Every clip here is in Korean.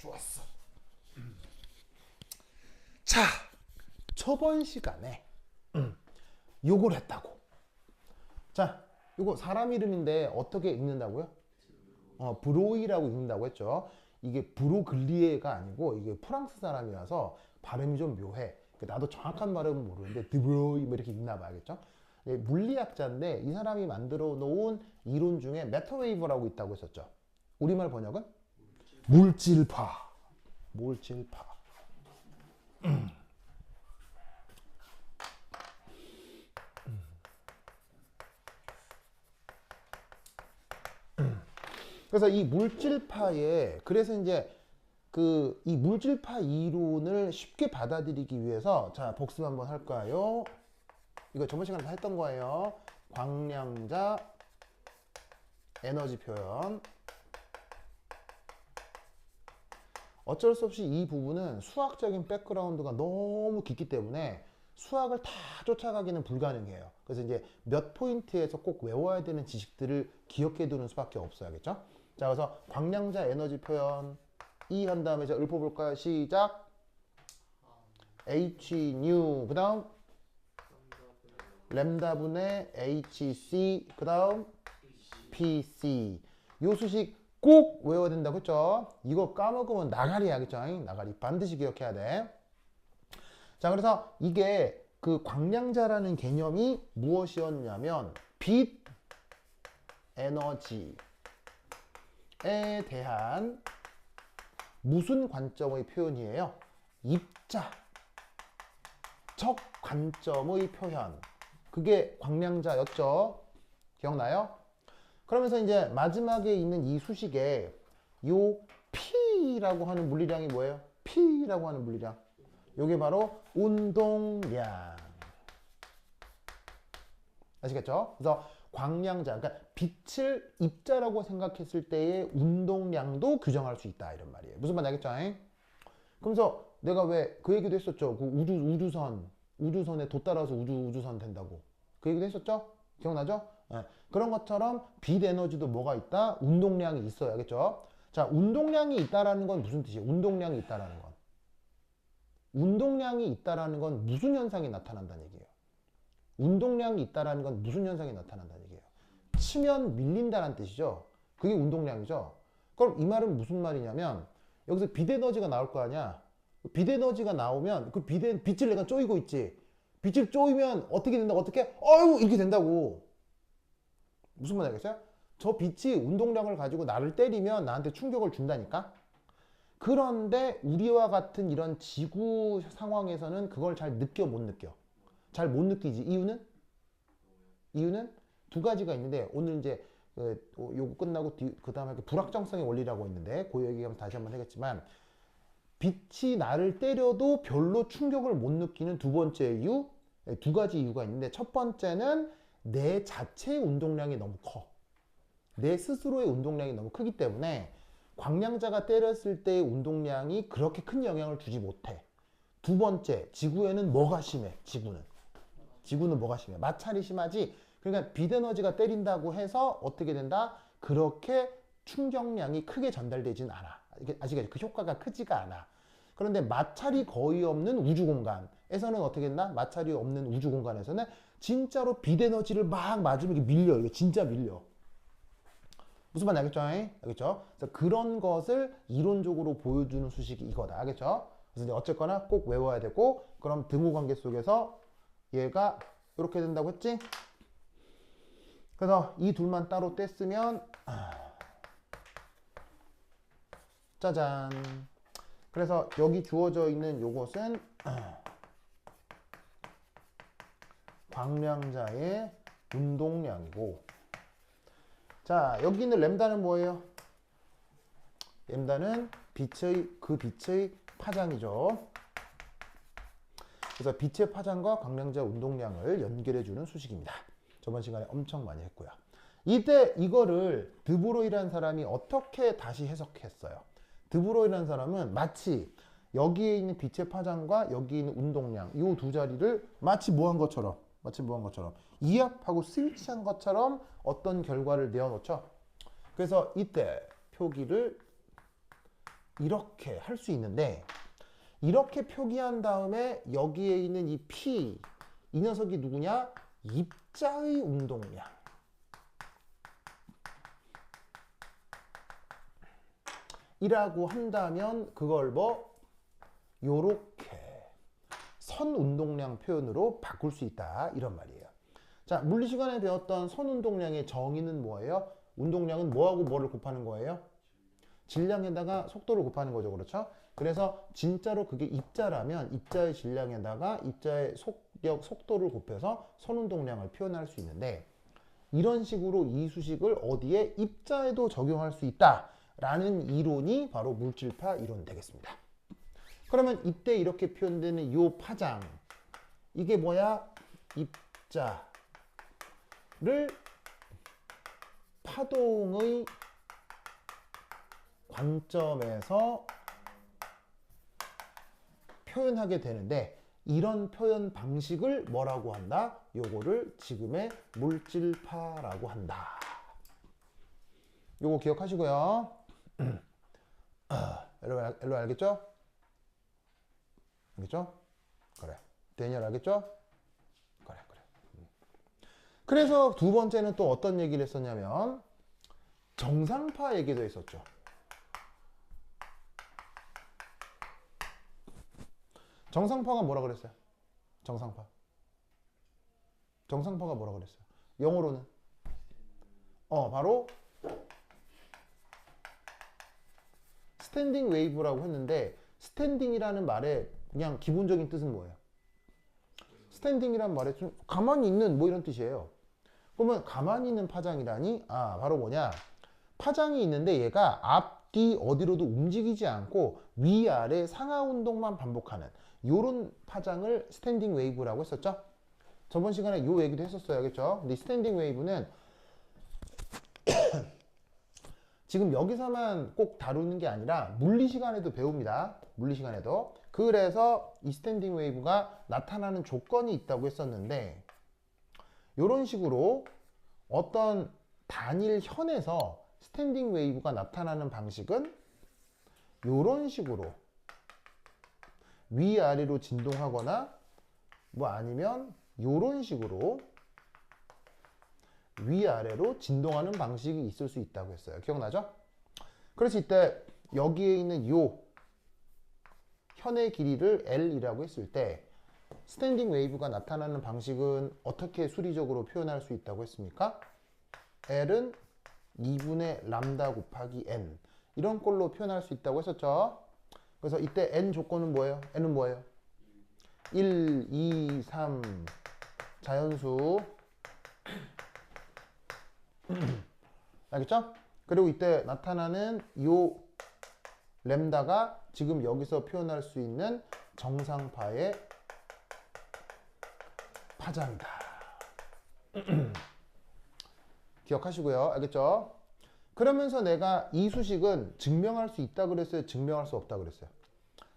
좋았어. 자, 저번 시간에 요걸 했다고. 자, 요거 사람 이름인데 어떻게 읽는다고요? 브로이라고 읽는다고 했죠. 이게 브로글리에가 아니고 이게 프랑스 사람이라서 발음이 좀 묘해. 나도 정확한 발음은 모르는데 드브로이 뭐 이렇게 읽나 봐야겠죠. 물리학자인데 이 사람이 만들어 놓은 이론 중에 메터웨이브라고 있다고 했었죠. 우리말 번역은 물질파. 물질파. 그래서 이 물질파에 그래서 이제 이 물질파 이론을 쉽게 받아들이기 위해서 자 복습 한번 할까요? 이거 저번 시간에 다 했던 거예요. 광량자 에너지 표현. 어쩔 수 없이 이 부분은 수학적인 백그라운드가 너무 깊기 때문에 수학을 다 쫓아가기는 불가능해요. 그래서 이제 몇 포인트에서 꼭 외워야 되는 지식들을 기억해 두는 수밖에 없어야겠죠. 자, 그래서 광량자 에너지 표현 E 한 다음에 자 읊어볼까요? 시작. H 뉴 그 다음 램다분의 HC 그 다음 PC. 요 수식 꼭 외워야 된다고 했죠. 이거 까먹으면 나가리야, 그죠? 나가리 반드시 기억해야 돼. 자, 그래서 이게 그 광량자라는 개념이 무엇이었냐면 빛 에너지에 대한 무슨 관점의 표현이에요? 입자적 관점의 표현. 그게 광량자였죠. 기억나요? 그러면서 이제 마지막에 있는 이 수식에 요 P라고 하는 물리량이 뭐예요? P라고 하는 물리량. 요게 바로 운동량. 아시겠죠? 그래서 광량자, 그러니까 빛을 입자라고 생각했을 때의 운동량도 규정할 수 있다 이런 말이에요. 무슨 말인지 알겠죠? 그러면서 내가 왜 그 얘기도 했었죠. 그 우주선에 도 따라서 우주선 된다고. 그 얘기도 했었죠? 기억나죠? 네. 그런 것처럼 빛 에너지도 뭐가 있다? 운동량이 있어야겠죠? 자, 운동량이 있다라는 건 무슨 뜻이에요? 운동량이 있다라는 건. 운동량이 있다라는 건 무슨 현상이 나타난다는 얘기예요? 운동량이 있다라는 건 무슨 현상이 나타난다는 얘기예요? 치면 밀린다는 뜻이죠. 그게 운동량이죠. 그럼 이 말은 무슨 말이냐면 여기서 빛 에너지가 나올 거 아니야. 빛 에너지가 나오면 그 빛을 내가 쪼이고 있지. 빛을 쪼이면 어떻게 된다고? 어떻게? 어이구 이렇게 된다고. 무슨 말 알겠어요? 저 빛이 운동량을 가지고 나를 때리면 나한테 충격을 준다니까? 그런데 우리와 같은 이런 지구 상황에서는 그걸 잘 느껴 못 느껴? 잘 못 느끼지. 이유는? 이유는 두 가지가 있는데 오늘 이제 요거 끝나고 그 다음에 불확정성의 원리라고 있는데 그 얘기하면 다시 한번 하겠지만 빛이 나를 때려도 별로 충격을 못 느끼는 두 번째 이유, 두 가지 이유가 있는데 첫 번째는 내 자체의 운동량이 너무 커. 내 스스로의 운동량이 너무 크기 때문에 광량자가 때렸을 때의 운동량이 그렇게 큰 영향을 주지 못해. 두 번째, 지구에는 뭐가 심해? 지구는 뭐가 심해? 마찰이 심하지. 그러니까 빛 에너지가 때린다고 해서 어떻게 된다? 그렇게 충격량이 크게 전달되진 않아. 아시겠죠? 그 효과가 크지가 않아. 그런데 마찰이 거의 없는 우주 공간에서는 어떻게 된다? 마찰이 없는 우주 공간에서는 진짜로 빛 에너지를 막 맞으면 이게 밀려. 이게 진짜 밀려. 무슨 말인지 알겠죠? 알겠죠? 그래서 그런 것을 이론적으로 보여주는 수식이 이거다. 알겠죠? 그래서 이제 어쨌거나 꼭 외워야 되고, 그럼 등호 관계 속에서 얘가 이렇게 된다고 했지? 그래서 이 둘만 따로 뗐으면 짜잔. 그래서 여기 주어져 있는 요것은 광량자의 운동량이고, 자, 여기 있는 램다는 뭐예요? 램다는 빛의 파장이죠. 그래서 빛의 파장과 광량자 운동량을 연결해주는 수식입니다. 저번 시간에 엄청 많이 했고요. 이때 이거를 드브로이라는 사람이 어떻게 다시 해석했어요? 드브로이라는 사람은 마치 여기에 있는 빛의 파장과 여기 있는 운동량 이 두 자리를 마치 뭐 한 것처럼 이압하고 스위치한 것처럼 어떤 결과를 내어놓죠. 그래서 이때 표기를 이렇게 할 수 있는데 이렇게 표기한 다음에 여기에 있는 이 P 이 녀석이 누구냐? 입자의 운동량. 이라고 한다면 그걸 뭐 요렇게 선 운동량 표현으로 바꿀 수 있다 이런 말이에요. 자, 물리 시간에 배웠던 선 운동량의 정의는 뭐예요? 운동량은 뭐하고 뭐를 곱하는 거예요? 질량에다가 속도를 곱하는 거죠. 그렇죠? 그래서 진짜로 그게 입자라면 입자의 질량에다가 입자의 속도를 곱해서 선 운동량을 표현할 수 있는데 이런 식으로 이 수식을 어디에 입자에도 적용할 수 있다라는 이론이 바로 물질파 이론 되겠습니다. 그러면 이때 이렇게 표현되는 이 파장 이게 뭐야? 입자를 파동의 관점에서 표현하게 되는데 이런 표현 방식을 뭐라고 한다? 요거를 지금의 물질파라고 한다. 요거 기억하시고요. 여러분 알겠죠? 알겠죠? 그래. 데니얼 알겠죠? 그래. 그래서 두 번째는 또 어떤 얘기를 했었냐면 정상파 얘기도 했었죠. 정상파가 뭐라 그랬어요? 정상파가 뭐라 그랬어요? 영어로는 바로 스탠딩 웨이브라고 했는데 스탠딩이라는 말의 그냥 기본적인 뜻은 뭐예요? 스탠딩이란 말에 좀 가만히 있는 뭐 이런 뜻이에요. 그러면 가만히 있는 파장이라니 바로 뭐냐? 파장이 있는데 얘가 앞뒤 어디로도 움직이지 않고 위아래 상하 운동만 반복하는 요런 파장을 스탠딩 웨이브라고 했었죠. 저번 시간에 요 얘기도 했었어요. 그렇죠? 근데 스탠딩 웨이브는 지금 여기서만 꼭 다루는 게 아니라 물리 시간에도 배웁니다. 물리 시간에도. 그래서 이 스탠딩 웨이브가 나타나는 조건이 있다고 했었는데 요런 식으로 어떤 단일 현에서 스탠딩 웨이브가 나타나는 방식은 요런 식으로 위아래로 진동하거나 뭐 아니면 요런 식으로 위아래로 진동하는 방식이 있을 수 있다고 했어요. 기억나죠? 그래서 이때 여기에 있는 요 현의 길이를 L이라고 했을 때 스탠딩 웨이브가 나타나는 방식은 어떻게 수리적으로 표현할 수 있다고 했습니까? L은 2분의 람다 곱하기 N 이런 꼴로 표현할 수 있다고 했었죠. 그래서 이때 N 조건은 뭐예요? N은 뭐예요? 1, 2, 3 자연수 알겠죠? 그리고 이때 나타나는 요 램다가 지금 여기서 표현할 수 있는 정상파의 파장이다. 기억하시고요. 알겠죠? 그러면서 내가 이 수식은 증명할 수 있다 그랬어요? 증명할 수 없다 그랬어요?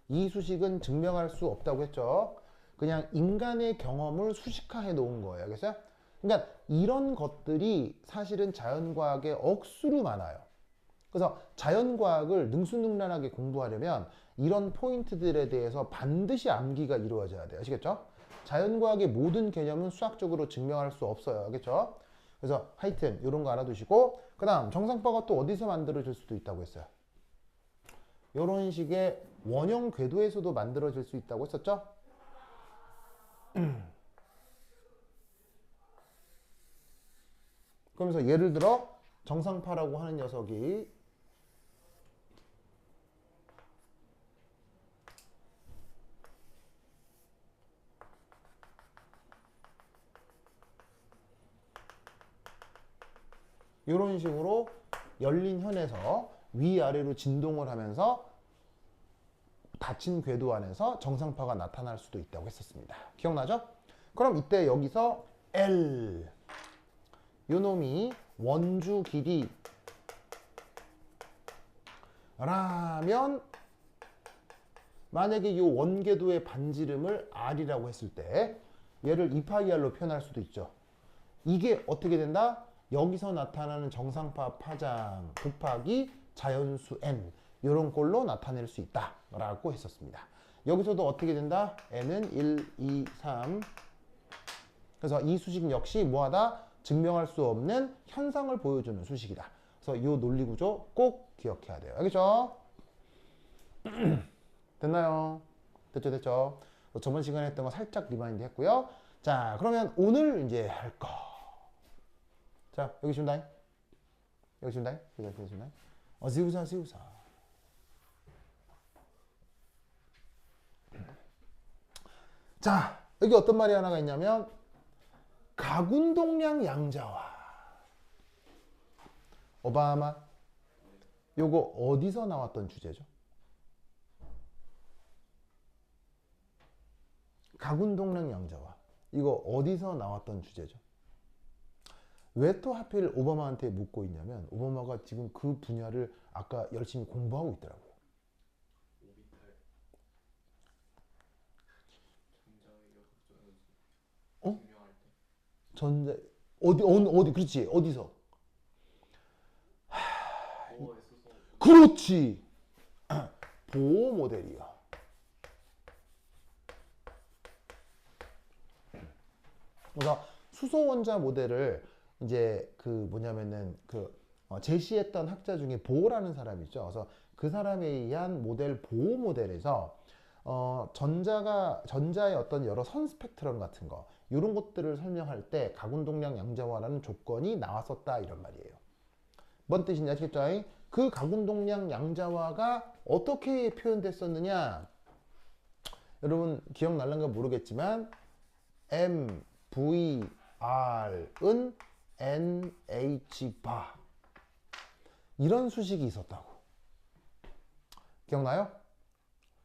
이 수식은 증명할 수 없다고 했죠? 그냥 인간의 경험을 수식화해 놓은 거예요. 알겠어요? 그러니까 이런 것들이 사실은 자연과학에 억수로 많아요. 그래서 자연과학을 능수능란하게 공부하려면 이런 포인트들에 대해서 반드시 암기가 이루어져야 돼요. 아시겠죠? 자연과학의 모든 개념은 수학적으로 증명할 수 없어요. 알겠죠? 그래서 하여튼 이런 거 알아두시고 그 다음 정상파가 또 어디서 만들어질 수도 있다고 했어요? 이런 식의 원형 궤도에서도 만들어질 수 있다고 했었죠? 그러면서 예를 들어 정상파라고 하는 녀석이 이런 식으로 열린 현에서 위아래로 진동을 하면서 닫힌 궤도 안에서 정상파가 나타날 수도 있다고 했었습니다. 기억나죠? 그럼 이때 여기서 L 요놈이 원주 길이 라면 만약에 이 원궤도의 반지름을 R이라고 했을 때 얘를 2파이R로 표현할 수도 있죠. 이게 어떻게 된다? 여기서 나타나는 정상파 파장 곱하기 자연수 N 이런 꼴로 나타낼 수 있다라고 했었습니다. 여기서도 어떻게 된다? n은 1, 2, 3. 그래서 이 수식 역시 뭐하다? 증명할 수 없는 현상을 보여주는 수식이다. 그래서 이 논리 구조 꼭 기억해야 돼요. 알겠죠? 됐나요? 됐죠? 저번 시간에 했던 거 살짝 리마인드 했고요. 자, 그러면 오늘 이제 할 거. 자, 여기 준다잉. 여기 준다잉. 여기 준다잉. 지우사. 자, 여기 어떤 말이 하나가 있냐면 가군동량 양자화. 오바마. 요거 어디서 나왔던 주제죠? 가군동량 양자화. 이거 어디서 나왔던 주제죠? 왜 또 하필 오바마한테 묻고 있냐면 오바마가 지금 그 분야를 아까 열심히 공부하고 있더라고요. 어? 전자 어디 그렇지 어디서? 그렇지. 보호 모델이야. 그래서 수소 원자 모델을 이제 그 뭐냐면은 제시했던 학자 중에 보호라는 사람이 있죠. 그래서 그 사람에 의한 모델 보호 모델에서 전자의 어떤 여러 선 스펙트럼 같은 거 이런 것들을 설명할 때 가군동량 양자화라는 조건이 나왔었다 이런 말이에요. 뭔 뜻인지 아시겠죠? 그 가군동량 양자화가 어떻게 표현됐었느냐? 여러분 기억날란가 모르겠지만 MVR은 NH바 이런 수식이 있었다고. 기억나요?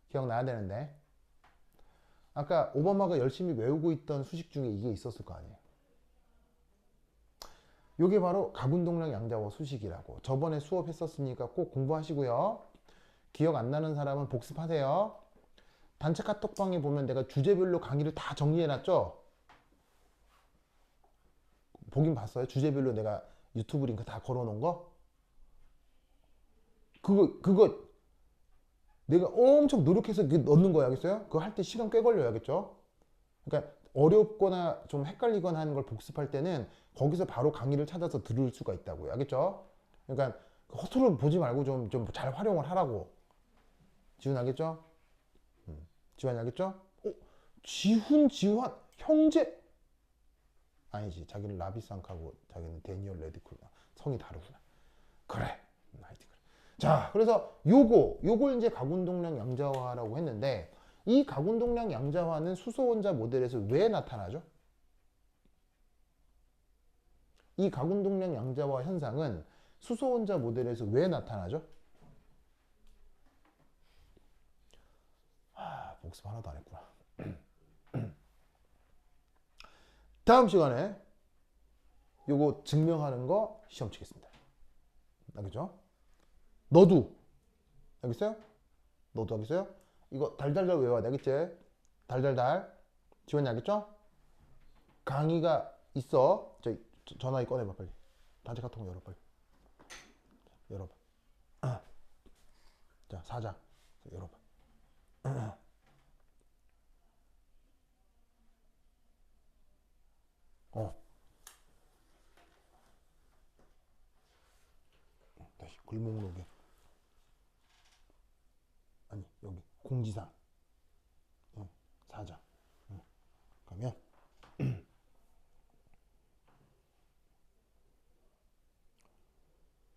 기억나야 되는데 아까 오바마가 열심히 외우고 있던 수식 중에 이게 있었을 거 아니에요. 이게 바로 가군동량 양자화 수식이라고. 저번에 수업했었으니까 꼭 공부하시고요. 기억 안 나는 사람은 복습하세요. 단체 카톡방에 보면 내가 주제별로 강의를 다 정리해놨죠? 보긴 봤어요? 주제별로 내가 유튜브 링크 다 걸어놓은 거? 그거 내가 엄청 노력해서 넣는 거야, 알겠어요? 그거 할 때 시간 꽤 걸려요, 알겠죠? 그러니까 어렵거나 좀 헷갈리거나 하는 걸 복습할 때는 거기서 바로 강의를 찾아서 들을 수가 있다고요, 알겠죠? 그러니까 허투루 보지 말고 좀 잘 활용을 하라고. 지훈 알겠죠? 지환이 알겠죠? 지환 형제 아니지, 자기는 라비상크하고 자기는 데니얼 레드쿨 성이 다르구나. 그래, 하여튼 그래. 자, 그래서 요걸 이제 가군동량 양자화라고 했는데 이 가군동량 양자화는 수소 원자 모델에서 왜 나타나죠? 이 가군동량 양자화 현상은 수소 원자 모델에서 왜 나타나죠? 복습 하나도 안 했구나. 다음 시간에 요거 증명하는 거 시험 치겠습니다. 알겠죠? 너도 알겠어요? 너도 알겠어요? 이거 달달달 외워야 돼, 알겠지? 달달달. 지원이 알겠죠? 강의가 있어. 전화기 꺼내봐 빨리. 단체 카톡 열어 빨리. 열어봐. 자, 사자 열어봐. 다시 글 목록에 아니 여기 공지사항 사자 가면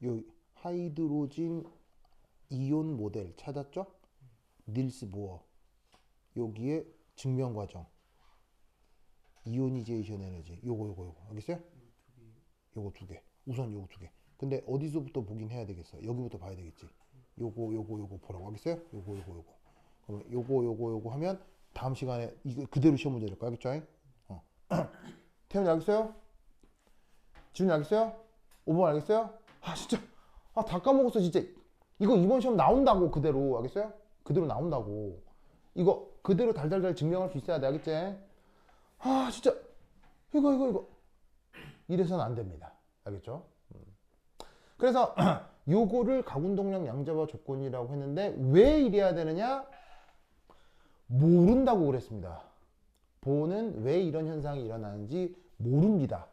요 하이드로진 이온 모델 찾았죠? 닐스 보어. 여기에 증명 과정 이오니제이션 에너지 요거 알겠어요? 요거 두 개. 우선 요거 두 개. 근데 어디서부터 보긴 해야 되겠어? 여기부터 봐야 되겠지. 요거 보라고 하겠어요? 요거. 그러면 요거 하면 다음 시간에 이거 그대로 시험 문제 될 거 알겠죠? 태훈이 알겠어요? 지훈이 알겠어요? 5번 알겠어요? 진짜 다 까먹었어 진짜. 이거 이번 시험 나온다고 그대로 알겠어요? 그대로 나온다고. 이거 그대로 달달달 증명할 수 있어야 돼 알겠지? 진짜 이거 이래서는 안 됩니다. 알겠죠? 그래서 요거를 각운동량 양자와 조건이라고 했는데 왜 이래야 되느냐? 모른다고 그랬습니다. 보는 왜 이런 현상이 일어나는지 모릅니다.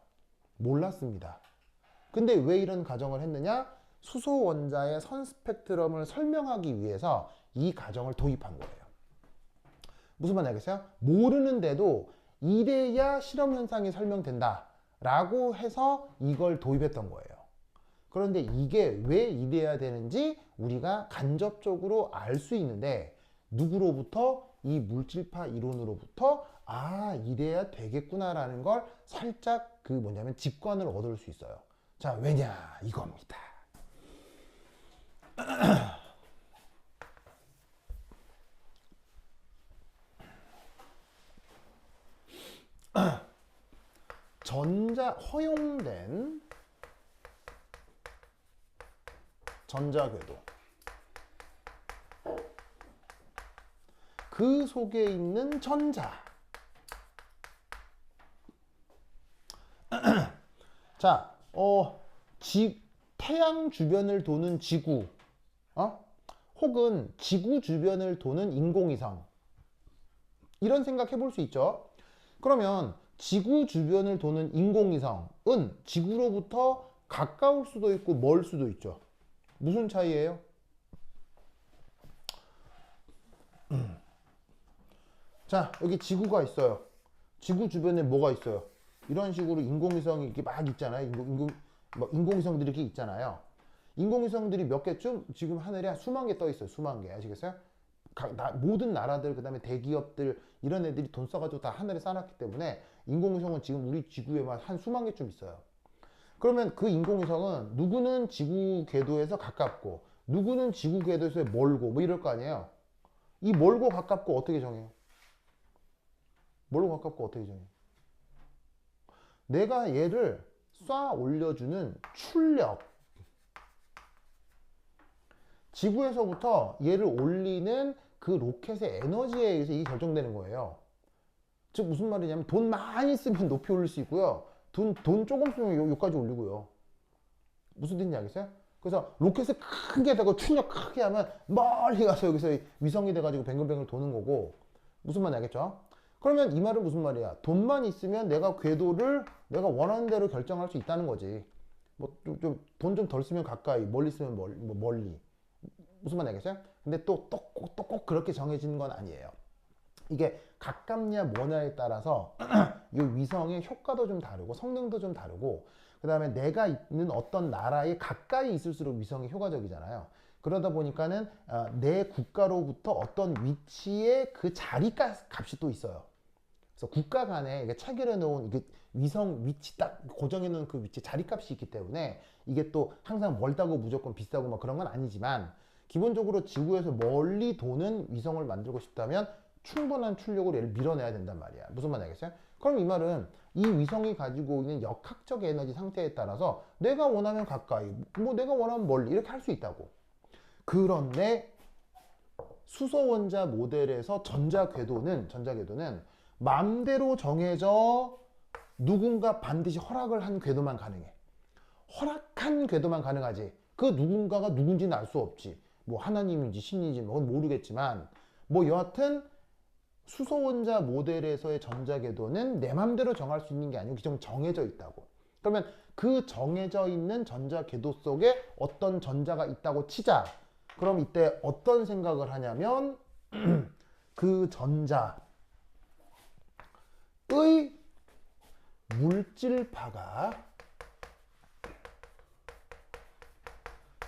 몰랐습니다. 근데 왜 이런 가정을 했느냐? 수소 원자의 선 스펙트럼을 설명하기 위해서 이 가정을 도입한 거예요. 무슨 말인지 알겠어요? 모르는데도 이래야 실험 현상이 설명된다 라고 해서 이걸 도입했던 거예요. 그런데 이게 왜 이래야 되는지 우리가 간접적으로 알 수 있는데 누구로부터? 이 물질파 이론으로부터 이래야 되겠구나라는 걸 살짝 뭐냐면 직관을 얻을 수 있어요. 자, 왜냐? 이겁니다. 허용된 전자궤도. 그 속에 있는 전자. 자, 태양 주변을 도는 지구, 혹은 지구 주변을 도는 인공위성. 이런 생각 해볼 수 있죠. 그러면 지구 주변을 도는 인공위성은 지구로부터 가까울 수도 있고 멀 수도 있죠. 무슨 차이예요? 자, 여기 지구가 있어요. 지구 주변에 뭐가 있어요? 이런 식으로 인공위성이 이렇게 막 있잖아요. 인공위성들이 이렇게 있잖아요. 인공위성들이 몇 개쯤 지금 하늘에 수만 개 떠 있어요. 수만 개. 아시겠어요? 모든 나라들, 그 다음에 대기업들, 이런 애들이 돈 써가지고 다 하늘에 쌓아놨기 때문에 인공위성은 지금 우리 지구에만 한 수만 개쯤 있어요. 그러면 그 인공위성은 누구는 지구 궤도에서 가깝고 누구는 지구 궤도에서 멀고 뭐 이럴 거 아니에요. 이 멀고 가깝고 어떻게 정해요? 멀고 가깝고 어떻게 정해요? 내가 얘를 쏴 올려주는 출력, 지구에서부터 얘를 올리는 그 로켓의 에너지에 의해서 이게 결정되는 거예요. 즉 무슨 말이냐면 돈 많이 쓰면 높이 올릴 수 있고요. 돈 조금 쓰면 여기까지 올리고요. 무슨 뜻인지 알겠어요? 그래서 로켓을 크게 대고 출력 크게 하면 멀리 가서 여기서 위성이 돼가지고 뱅글뱅글 도는 거고. 무슨 말인지 알겠죠? 그러면 이 말은 무슨 말이야? 돈만 있으면 내가 궤도를 내가 원하는 대로 결정할 수 있다는 거지. 돈 좀 덜 쓰면 가까이, 멀리 쓰면 멀리. 무슨 말인지 알겠어요? 근데 또 꼭 그렇게 정해지는 건 아니에요. 이게 가깝냐 뭐냐에 따라서 이 위성의 효과도 좀 다르고 성능도 좀 다르고, 그 다음에 내가 있는 어떤 나라에 가까이 있을수록 위성이 효과적이잖아요. 그러다 보니까는 내 국가로부터 어떤 위치의 그 자리값이 또 있어요. 그래서 국가 간에 체결해 놓은 위성 위치 딱 고정해 놓은 그 위치 자리값이 있기 때문에 이게 또 항상 멀다고 무조건 비싸고 뭐 그런 건 아니지만, 기본적으로 지구에서 멀리 도는 위성을 만들고 싶다면 충분한 출력으로 얘를 밀어내야 된단 말이야. 무슨 말인지 알겠어요? 그럼 이 말은 이 위성이 가지고 있는 역학적 에너지 상태에 따라서 내가 원하면 가까이, 내가 원하면 멀리 이렇게 할 수 있다고. 그런데 수소 원자 모델에서 전자궤도는 마음대로 정해져 누군가 반드시 허락을 한 궤도만 가능해. 허락한 궤도만 가능하지. 그 누군가가 누군지는 알 수 없지. 뭐 하나님인지 신인지 그건 모르겠지만, 여하튼 수소 원자 모델에서의 전자궤도는 내 맘대로 정할 수 있는 게 아니고 좀 정해져 있다고. 그러면 그 정해져 있는 전자궤도 속에 어떤 전자가 있다고 치자. 그럼 이때 어떤 생각을 하냐면 그 전자의 물질파가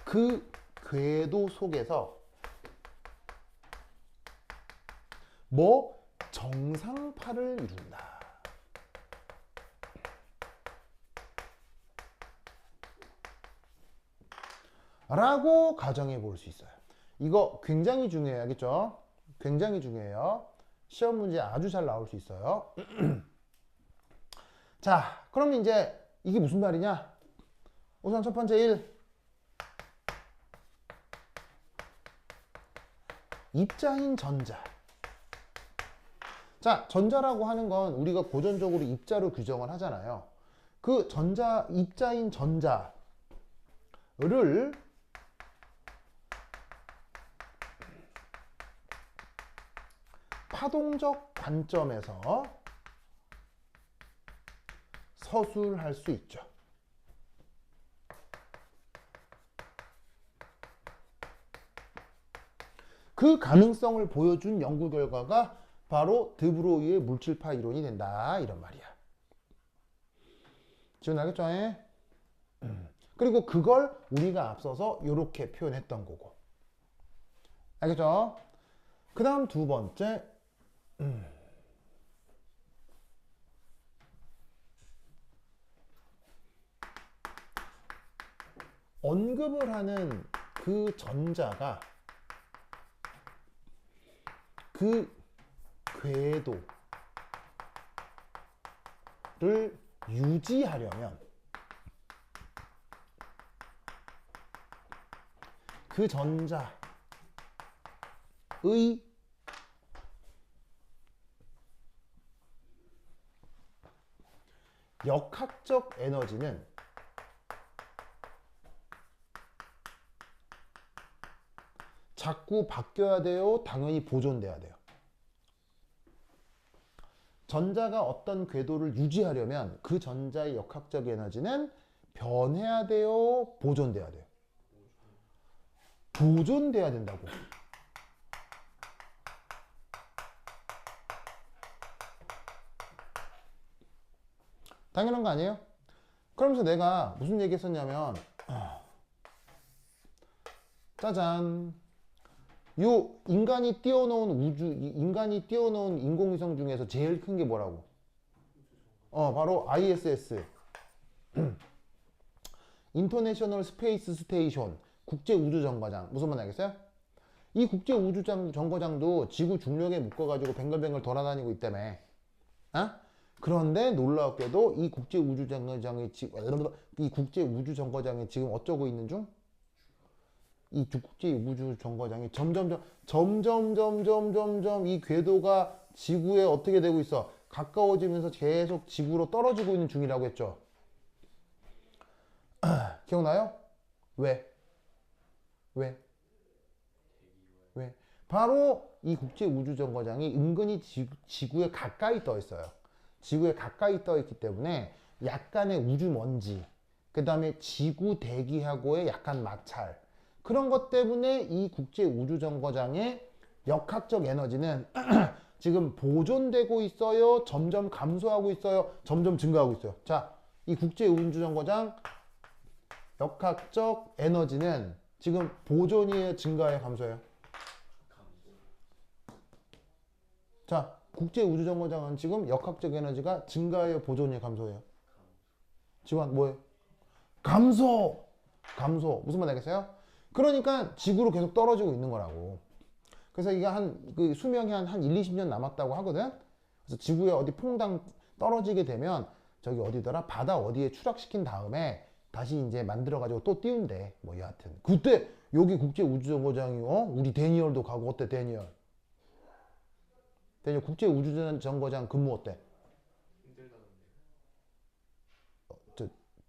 그 궤도 속에서 정상파를 이룬다 라고 가정해 볼 수 있어요. 이거 굉장히 중요해요. 알겠죠? 굉장히 중요해요. 시험 문제 아주 잘 나올 수 있어요. 자, 그럼 이제 이게 무슨 말이냐? 우선 첫 번째 1, 입자인 전자. 자, 전자라고 하는 건 우리가 고전적으로 입자로 규정을 하잖아요. 그 입자인 전자를 파동적 관점에서 서술할 수 있죠. 그 가능성을 보여준 연구 결과가 바로 드브로이의 물질파 이론이 된다 이런 말이야. 지금 알겠죠? 그리고 그걸 우리가 앞서서 이렇게 표현했던 거고. 알겠죠? 그 다음 두 번째 언급을 하는 그 전자가 그 궤도를 유지하려면 그 전자의 역학적 에너지는 자꾸 바뀌어야 돼요? 당연히 보존돼야 돼요? 전자가 어떤 궤도를 유지하려면 그 전자의 역학적 에너지는 변해야 돼요? 보존돼야 돼요? 보존돼야 된다고. 당연한 거 아니에요? 그러면서 내가 무슨 얘기 했었냐면 짜잔, 요 인간이 띄워놓은 인간이 띄워놓은 인공위성 중에서 제일 큰 게 뭐라고? 바로 ISS 인터내셔널 스페이스 스테이션 국제우주정거장. 무슨 말 알겠어요? 이 국제우주정거장도 지구 중력에 묶어가지고 뱅글뱅글 돌아다니고 있다며. 그런데 놀랍게도 이 국제우주정거장이 지금 어쩌고 있는 중? 이 국제우주정거장이 점점 이 궤도가 지구에 어떻게 되고 있어? 가까워지면서 계속 지구로 떨어지고 있는 중이라고 했죠. 기억나요? 왜? 바로 이 국제우주정거장이 은근히 지구에 가까이 떠 있어요. 지구에 가까이 떠 있기 때문에 약간의 우주먼지, 그 다음에 지구 대기하고의 약간 마찰, 그런 것 때문에 이 국제우주정거장의 역학적 에너지는 지금 보존되고 있어요? 점점 감소하고 있어요? 점점 증가하고 있어요? 자, 이 국제우주정거장 역학적 에너지는 지금 보존이에요? 증가해요? 감소해요? 자, 국제우주정거장은 지금 역학적 에너지가 증가해요? 보존이에요? 감소해요? 지원 뭐예요? 감소! 무슨 말 알겠어요? 그러니까 지구로 계속 떨어지고 있는 거라고. 그래서 이게 그 수명이 한 1, 20년 남았다고 하거든? 그래서 지구에 어디 퐁당 떨어지게 되면 저기 어디더라? 바다 어디에 추락시킨 다음에 다시 이제 만들어가지고 또 띄운대. 뭐 여하튼. 그때 여기 국제우주정거장이 우리 데니얼도 가고 어때 데니얼? 데니얼 국제우주정거장 근무 어때?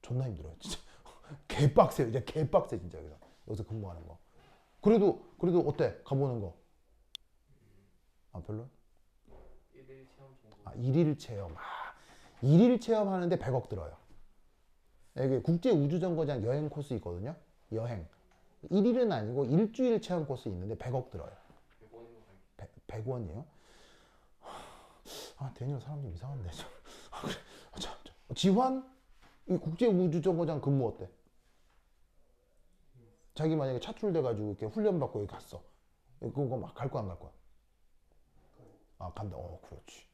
존나 힘들어요 진짜. 개빡세 이제 개빡세 진짜 여기서 근무하는 거. 그래도 어때? 가보는 거. 별로? 일일 체험 정도. 일일 체험. 일일 체험하는데 100억 들어요. 이게 국제우주정거장 여행 코스 있거든요. 여행. 1일은 아니고 일주일 체험 코스 있는데 100억 들어요. 100원이요? 데니얼 사람 좀 이상한데. 그래. 지환? 이 국제우주정거장 근무 어때? 자기 만약에 차출돼가지고 이렇게 훈련받고 여기 갔어. 그거 막 갈 거야, 안 갈 거야? 간다. 그렇지.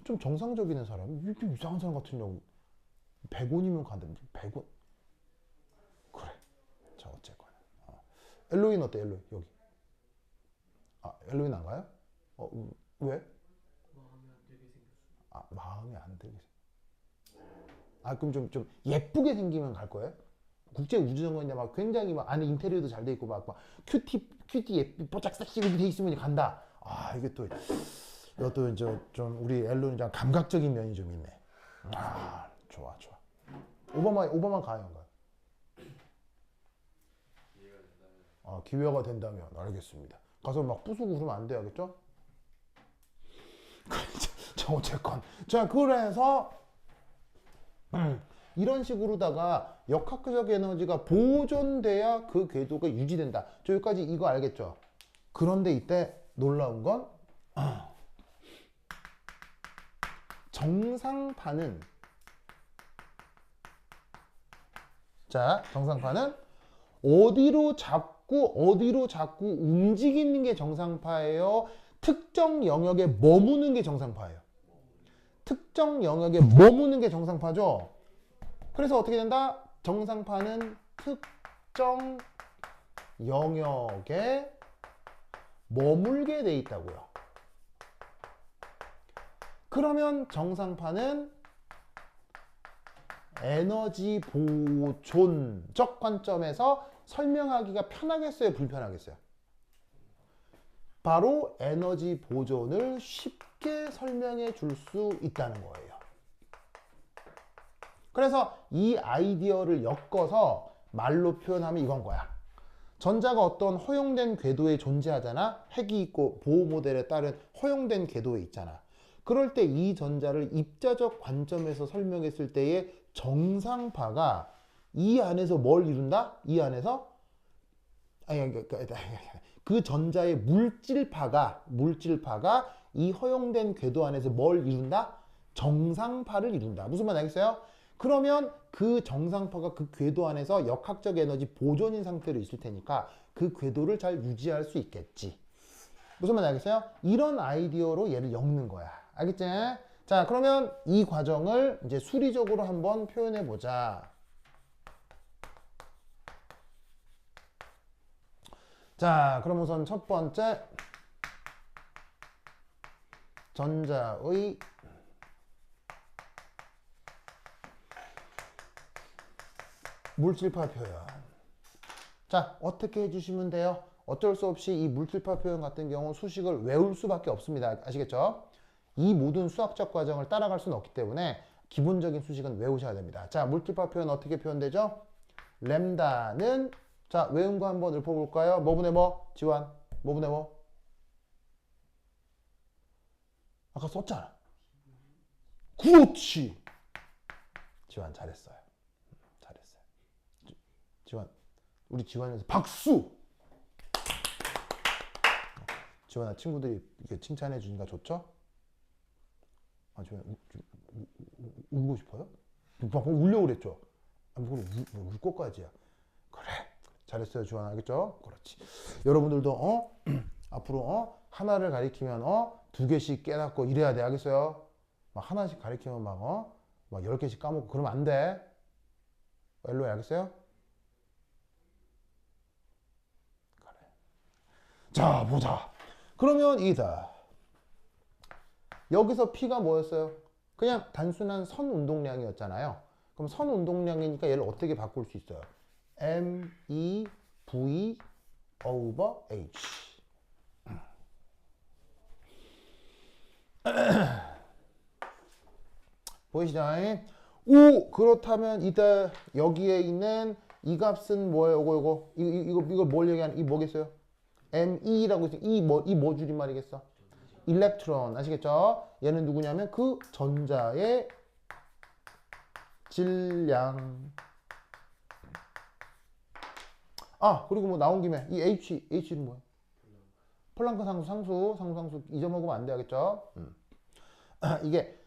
좀 정상적인 사람, 좀 이상한 사람 같은 경우 100원이면 간다. 100원? 그래. 자, 어쨌거나. 엘로인 어때, 엘로인? 여기. 엘로인 안 가요? 왜? 마음에 안 들게 생겼어. 마음에 안 들게. 그럼 좀 예쁘게 생기면 갈 거예요? 국제우주정거장인데 막 굉장히 막 안에 인테리어도 잘 돼 있고 막 큐티 예쁘 뽀짝 섹시 이렇게 돼 있으면 간다. 이게 또 이것도 이제 좀 우리 엘론이랑 감각적인 면이 좀 있네. 좋아. 오바마 가요, 안 가요? 기회가 된다면 알겠습니다. 가서 막 부수고 그러면 안 돼, 알겠죠? 자, 어쨌건. 자, 그래서 이런 식으로다가 역학적 에너지가 보존돼야 그 궤도가 유지된다. 저 여기까지 이거 알겠죠? 그런데 이때 놀라운 건 정상파는 자, 정상파는 어디로 자꾸 움직이는 게 정상파예요? 특정 영역에 머무는 게 정상파예요. 특정 영역에 머무는 게 정상파죠. 그래서 어떻게 된다? 정상파는 특정 영역에 머물게 돼 있다고요. 그러면 정상파는 에너지 보존적 관점에서 설명하기가 편하겠어요? 불편하겠어요? 바로 에너지 보존을 쉽게 설명해 줄 수 있다는 거예요. 그래서 이 아이디어를 엮어서 말로 표현하면 이건 거야. 전자가 어떤 허용된 궤도에 존재하잖아. 핵이 있고 보호 모델에 따른 허용된 궤도에 있잖아. 그럴 때 이 전자를 입자적 관점에서 설명했을 때의 정상파가 이 안에서 뭘 이룬다? 이 안에서 그 전자의 물질파가 이 허용된 궤도 안에서 뭘 이룬다? 정상파를 이룬다. 무슨 말 알겠어요? 그러면 그 정상파가 그 궤도 안에서 역학적 에너지 보존인 상태로 있을 테니까 그 궤도를 잘 유지할 수 있겠지. 무슨 말 알겠어요? 이런 아이디어로 얘를 엮는 거야. 알겠지? 자, 그러면 이 과정을 이제 수리적으로 한번 표현해 보자. 자, 그럼 우선 첫 번째 전자의 물질파 표현. 자, 어떻게 해주시면 돼요? 어쩔 수 없이 이 물질파 표현 같은 경우 수식을 외울 수밖에 없습니다. 아시겠죠? 이 모든 수학적 과정을 따라갈 수는 없기 때문에 기본적인 수식은 외우셔야 됩니다. 자, 물질파 표현 어떻게 표현되죠? 램다는 자, 외운 거 한번 읊어볼까요? 뭐분의 뭐? 지환, 뭐분의 뭐? 아까 썼잖아. 그렇지. 지환 잘했어요. 잘했어요. 지환, 우리 지환에서 박수. 지환아, 친구들이 이게 칭찬해 주니까 좋죠? 아, 지환 울고 싶어요? 방금 울려고 그랬죠? 아, 울 것까지야. 그래. 잘했어요, 지환아. 알겠죠? 그렇지. 여러분들도 앞으로 하나를 가리키면 두 개씩 깨닫고 이래야 돼. 알겠어요? 막 하나씩 가리키면 막 10개씩 까먹고 그러면 안 돼. 엘로에 알겠어요? 그래. 자, 보자. 그러면 이다. 여기서 P가 뭐였어요? 그냥 단순한 선 운동량이었잖아요. 그럼 선 운동량이니까 얘를 어떻게 바꿀 수 있어요? MEV over H. 보이시죠? 오, 그렇다면 이때 여기에 있는 이 값은 뭐예요? 이거 뭘 얘기하는? 이 뭐겠어요? ME라고 있어요. 이 뭐 줄임말이겠어? 일렉트론. 아시겠죠? 얘는 누구냐면 그 전자의 질량. 아, 그리고 뭐 나온 김에 이 H는 뭐야? 플랑크 상수 잊어먹으면 안 되겠죠? 이게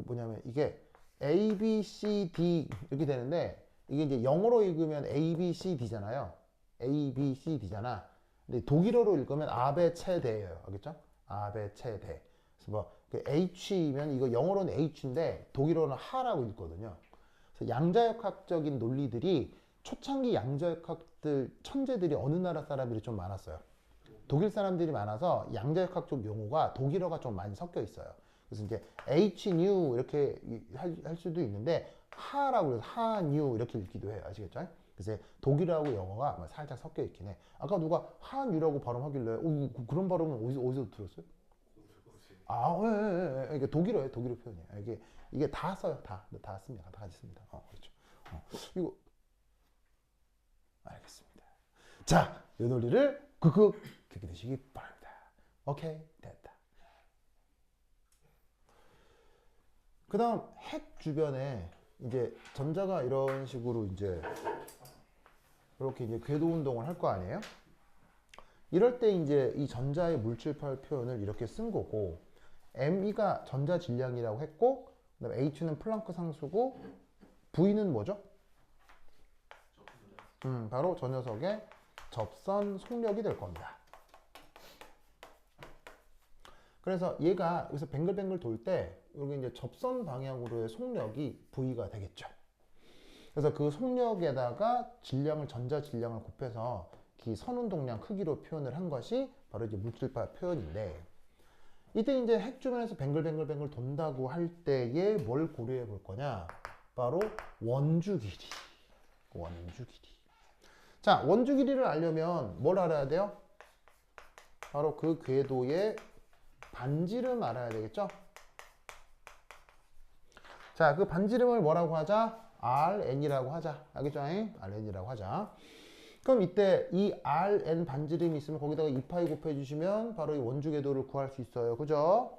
뭐냐면 이게 A, B, C, D 이렇게 되는데 이게 이제 영어로 읽으면 A, B, C, D잖아요. A, B, C, D잖아. 근데 독일어로 읽으면 아베 체대예요. 알겠죠? 아베 체대. 그래서 그 H면 이거 영어로는 H인데 독일어는 하라고 읽거든요. 그래서 양자역학적인 논리들이 초창기 양자역학들 천재들이 어느 나라 사람들이 좀 많았어요. 독일 사람들이 많아서 양자역학적 용어가 독일어가 좀 많이 섞여 있어요. 그래서 이제 HNU 이렇게 할 수도 있는데 하라고 해서 하뉴 이렇게 읽기도 해요. 아시겠죠? 그래서 독일어하고 영어가 살짝 섞여 있긴 해. 아까 누가 하뉴라고 발음하길래 그런 발음은 어디서 들었어요? 아, 예. 이게 독일어 표현이에요. 이게 다 써요. 다 씁니다. 다 같이 씁니다. 그렇죠. 이거 알겠습니다. 자, 이 논리를 끄끄 기억해 두시기 바랍니다. 오케이, 됐다. 그 다음 핵 주변에 이제 전자가 이런 식으로 이제 이렇게 이제 궤도 운동을 할 거 아니에요? 이럴 때 이제 이 전자의 물질파 표현을 이렇게 쓴 거고, ME가 전자 질량이라고 했고, 그다음에 H는 플랑크 상수고, V는 뭐죠? 바로 저 녀석의 접선 속력이 될 겁니다. 그래서 얘가 여기서 뱅글뱅글 돌 때 여기 이제 접선 방향으로의 속력이 V가 되겠죠. 그래서 그 속력에다가 질량을 전자 질량을 곱해서 이 선운동량 크기로 표현을 한 것이 바로 이제 물질파 표현인데, 이때 이제 핵 주변에서 뱅글뱅글 돈다고 할 때에 뭘 고려해 볼 거냐? 바로 원주 길이. 원주 길이. 자, 원주 길이를 알려면 뭘 알아야 돼요? 바로 그 궤도의 반지름 알아야 되겠죠? 자, 그 반지름을 뭐라고 하자? Rn이라고 하자. 알겠죠? Rn이라고 하자. 그럼 이때 이 Rn 반지름이 있으면 거기다가 2파이 곱해주시면 바로 이 원주 궤도를 구할 수 있어요. 그죠?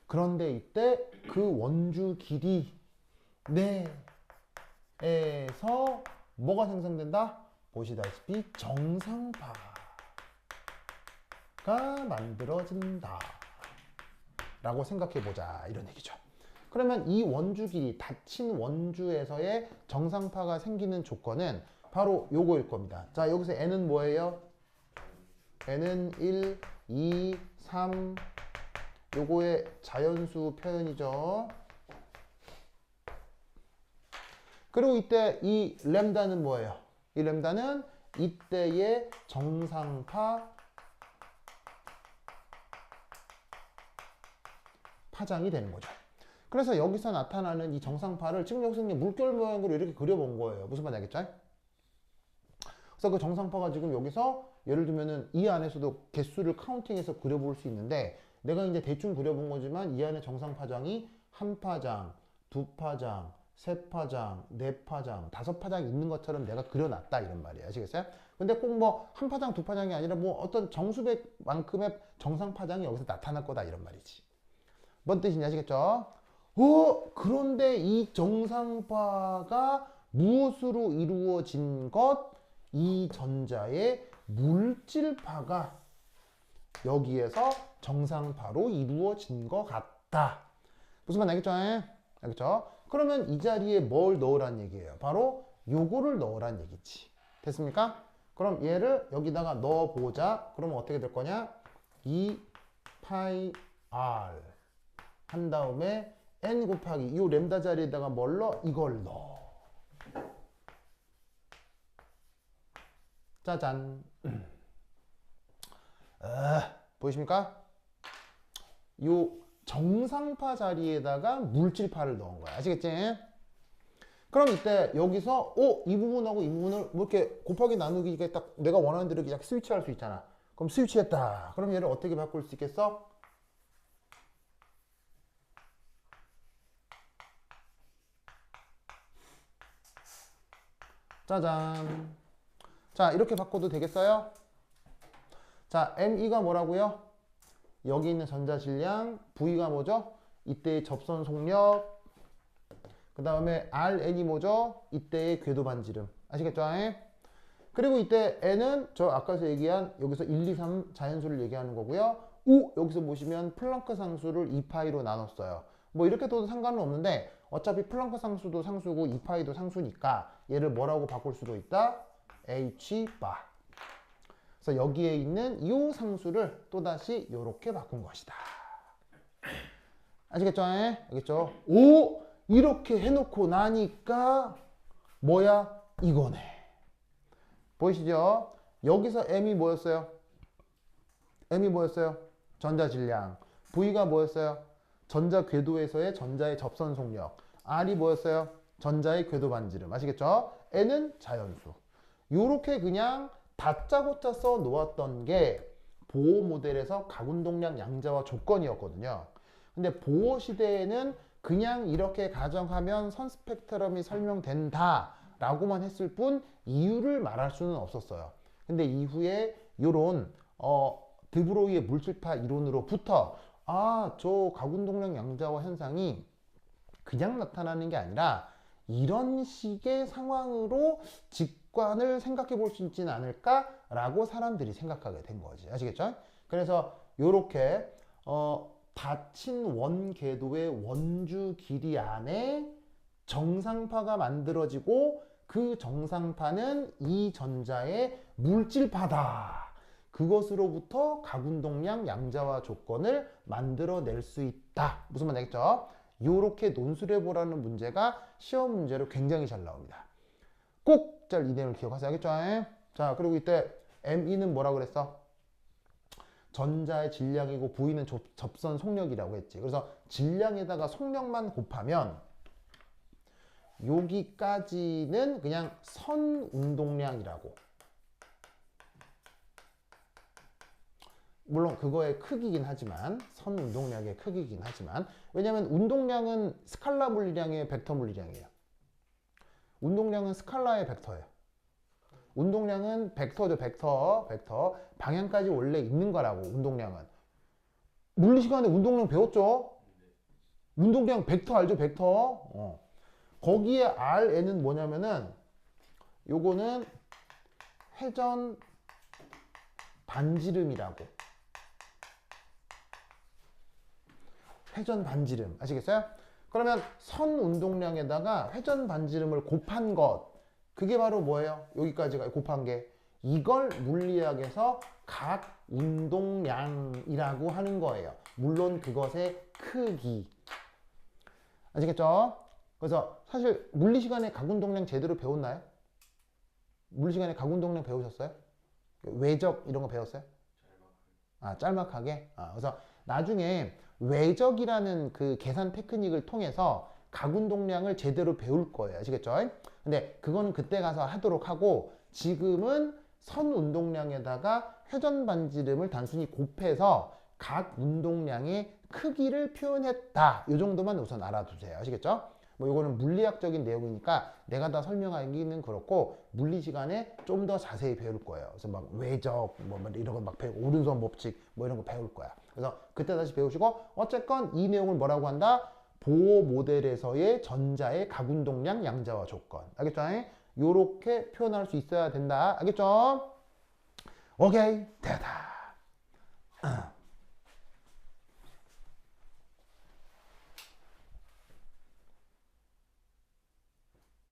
그런데 이때 그 원주 길이 내에서 뭐가 생성된다? 보시다시피 정상파가 만들어진다 라고 생각해보자, 이런 얘기죠. 그러면 이 원주 길이, 닫힌 원주에서의 정상파가 생기는 조건은 바로 요거일 겁니다. 자, 여기서 n은 뭐예요? n은 1, 2, 3, 요거의 자연수 표현이죠. 그리고 이때 이 램다는 뭐예요? 이 램다는 이때의 정상파 파장이 되는 거죠. 그래서 여기서 나타나는 이 정상파를 지금 여기서 물결 모양으로 이렇게 그려본 거예요. 무슨 말인지 알겠죠? 그래서 그 정상파가 지금 여기서 예를 들면은 이 안에서도 개수를 카운팅해서 그려볼 수 있는데, 내가 이제 대충 그려본 거지만 이 안에 정상파장이 한 파장, 두 파장, 세 파장, 네 파장, 다섯 파장 있는 것처럼 내가 그려놨다, 이런 말이에요. 아시겠어요? 근데 꼭 뭐 한 파장, 두 파장이 아니라 뭐 어떤 정수백만큼의 정상파장이 여기서 나타날 거다, 이런 말이지. 뭔 뜻인지 아시겠죠? 그런데 이 정상파가 무엇으로 이루어진 것? 이 전자의 물질파가 여기에서 정상파로 이루어진 것 같다. 무슨 말 알겠죠? 알겠죠? 그러면 이 자리에 뭘 넣으란 얘기예요? 바로 요거를 넣으란 얘기지. 됐습니까? 그럼 얘를 여기다가 넣어보자. 그러면 어떻게 될 거냐? 2파이 r 한 다음에 n 곱하기 이 램다 자리에다가 뭘 넣어? 이걸 넣어. 짜잔. 보이십니까? 이 정상파 자리에다가 물질파를 넣은 거야. 아시겠지? 그럼 이때 여기서 이 부분하고 이 부분을 뭐 이렇게 곱하기 나누기가 딱 내가 원하는 대로 이렇게 스위치할 수 있잖아. 그럼 스위치했다. 그럼 얘를 어떻게 바꿀 수 있겠어? 짜잔. 자, 이렇게 바꿔도 되겠어요? 자, ME가 뭐라고요? 여기 있는 전자 질량, V가 뭐죠? 이때의 접선 속력, 그 다음에 RN이 뭐죠? 이때의 궤도 반지름. 아시겠죠? 그리고 이때 N은 저 아까서 얘기한 여기서 1, 2, 3 자연수를 얘기하는 거고요. 여기서 보시면 플랑크 상수를 2파이로 나눴어요. 뭐 이렇게 둬도 상관은 없는데 어차피 플랑크 상수도 상수고 2파이도 상수니까 얘를 뭐라고 바꿀 수도 있다? H바. 그래서 여기에 있는 이 상수를 또다시 이렇게 바꾼 것이다. 아시겠죠? 알겠죠? 이렇게 해놓고 나니까 뭐야? 이거네. 보이시죠? 여기서 M이 뭐였어요? M이 뭐였어요? 전자 질량. V가 뭐였어요? 전자 궤도에서의 전자의 접선 속력. R이 뭐였어요? 전자의 궤도 반지름. 아시겠죠? N은 자연수. 요렇게 그냥 다짜고짜 써 놓았던 게 보호 모델에서 각운동량 양자와 조건이었거든요. 근데 보호 시대에는 그냥 이렇게 가정하면 선 스펙트럼이 설명된다 라고만 했을 뿐 이유를 말할 수는 없었어요. 근데 이후에 요런 드브로이의 물질파 이론으로부터 저 가운동량 양자화 현상이 그냥 나타나는 게 아니라 이런 식의 상황으로 직관을 생각해 볼 수 있지는 않을까라고 사람들이 생각하게 된 거지. 아시겠죠? 그래서 요렇게 닫힌 원궤도의 원주 길이 안에 정상파가 만들어지고 그 정상파는 이 전자의 물질파다. 그것으로부터 가운동량 양자화 조건을 만들어낼 수 있다. 무슨 말인지 알겠죠? 요렇게 논술해 보라는 문제가 시험 문제로 굉장히 잘 나옵니다. 꼭 잘 이 내용을 기억하세요. 알겠죠? 자, 그리고 이때 ME는 뭐라고 그랬어? 전자의 질량이고 V는 접선 속력이라고 했지. 그래서 질량에다가 속력만 곱하면 여기까지는 그냥 선 운동량이라고. 물론 그거의 크기긴 하지만 선 운동량의 크기긴 하지만 왜냐하면 운동량은 스칼라 물리량의 벡터 물리량이에요. 운동량은 스칼라의 벡터예요. 운동량은 벡터죠. 벡터 방향까지 원래 있는 거라고. 운동량은 물리 시간에 운동량 배웠죠. 운동량 벡터 알죠? 벡터. 거기에 Rn은 뭐냐면은 요거는 회전 반지름이라고. 회전 반지름 아시겠어요? 그러면 선 운동량에다가 회전 반지름을 곱한 것, 그게 바로 뭐예요? 여기까지가 곱한 게 이걸 물리학에서 각 운동량이라고 하는 거예요. 물론 그것의 크기. 아시겠죠? 그래서 사실 물리 시간에 각 운동량 제대로 배웠나요? 물리 시간에 각 운동량 배우셨어요? 외적 이런 거 배웠어요? 짤막하게. 그래서 나중에 외적이라는 그 계산 테크닉을 통해서 각 운동량을 제대로 배울 거예요. 아시겠죠? 근데 그거는 그때 가서 하도록 하고 지금은 선 운동량에다가 회전 반지름을 단순히 곱해서 각 운동량의 크기를 표현했다. 이 정도만 우선 알아두세요. 아시겠죠? 뭐 이거는 물리학적인 내용이니까 내가 다 설명하기는 그렇고 물리 시간에 좀 더 자세히 배울 거예요. 그래서 막 외적 뭐 이런 거 막 배우고 오른손 법칙 뭐 이런 거 배울 거야. 그래서 그때 다시 배우시고 어쨌건 이 내용을 뭐라고 한다? 보호 모델에서의 전자의 가운동량 양자화 조건. 알겠죠? 요렇게 표현할 수 있어야 된다. 알겠죠? 오케이. 됐다.